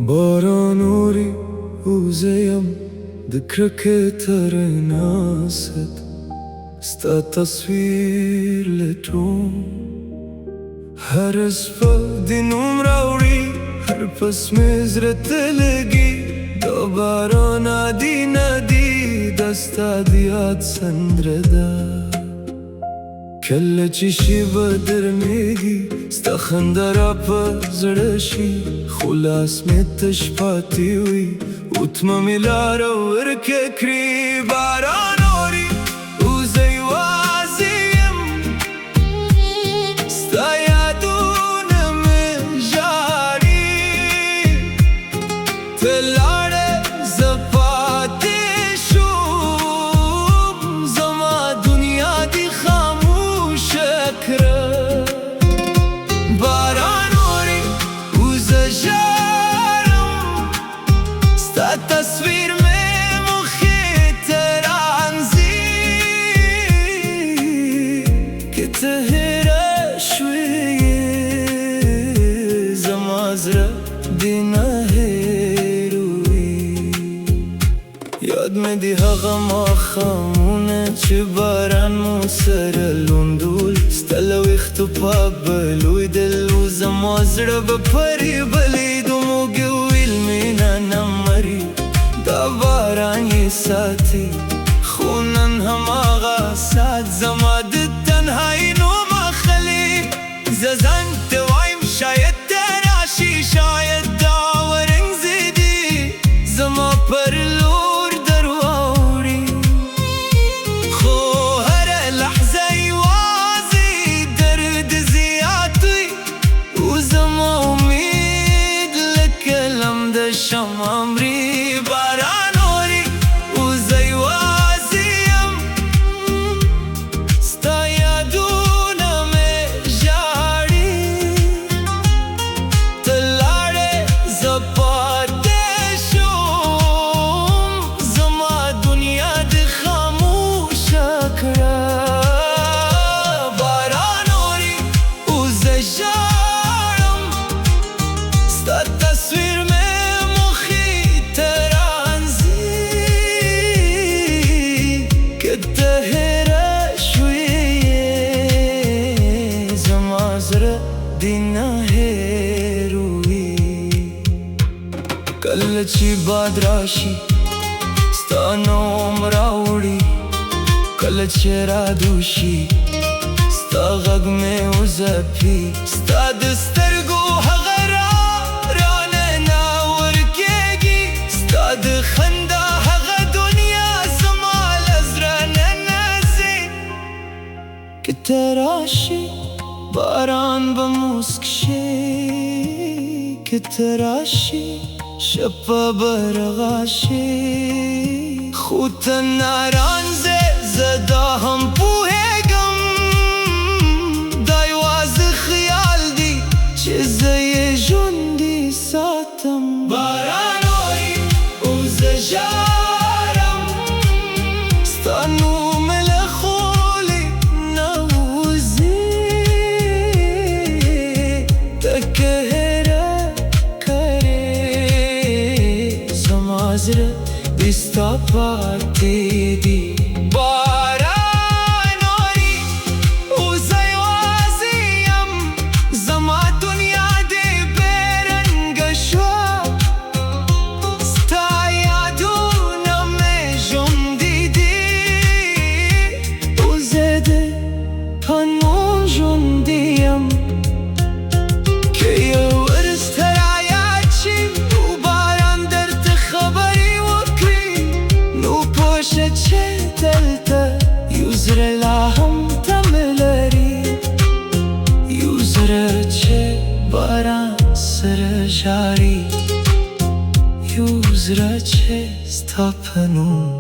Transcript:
بارانوري وزيم ذكرك ترناست ستا تصوير لتوم هر اسفل دي نوم راوري هر پس مزرت لگی دوباره نادی نادی دستا دیاد سندرده کل چیشی بدر میگی ستا خندرا پزرشی خلاص میتش پاتی وی اتما میلارا ورککری بارانوری وزی وازیم ستا یادونم جاری تلاره زپاتی شوم زما دنیا دی خاموش کرد بارانوری وزی جارم ستا تصویر میں مخی ترانزی که تهره شوی زمازره دینا هیروی یاد میدی هغم آخامونه چه باران موسر لندول ستلو اختو پا بلوی دلو زمازره بپری بلیدو موگویل مینا نمری دا باران یه ساتی خونن هم آغا سات زماد تنهایی نو مخلی ززن توایم شاید تراشی شاید داورنگ زیدی زما پر لور درواوری خو هر لحظه وازی درد زیادی و زما امید لکلم دشم امری بارانوری وزی وازیم ستا یادونم جاری تلاره زپاتی شوم زما دنیا دی خاموش کرد بارانوری وزی جارم ستا تصویر میں مخی ترانزی که تهره شوی زمازره دینا هیروی کل چی باد راشی ستا نوم راوڑی کل چی را دوشی ستا غگ میں وزپی ستا دسترگو هغرا رانه ناور کیگی ستا دخنده هغه دنیا زما لزرانه نازی که تراشی باران بموسکشی که تراشی شپا برغاشی خود نارانزه زدا هم پوهگم دایواز خیال دی چیزه جوندی ساتم بارانوی وزجارم ستانو ملخولی نوزی تکهره کری زمازره دیستا پاتی دی بارانوری وزی وازیم زما دنیا دی بیرنگ شو ستا یادونم جوندیدی وزی دی پنون جوندیم که یه ورز ترایاچیم و باران درد خبری وکری نو پوشه چه دلتا یوزر لاهم تملری یوزر چه باران سر جاری یوزر چه ستا پنون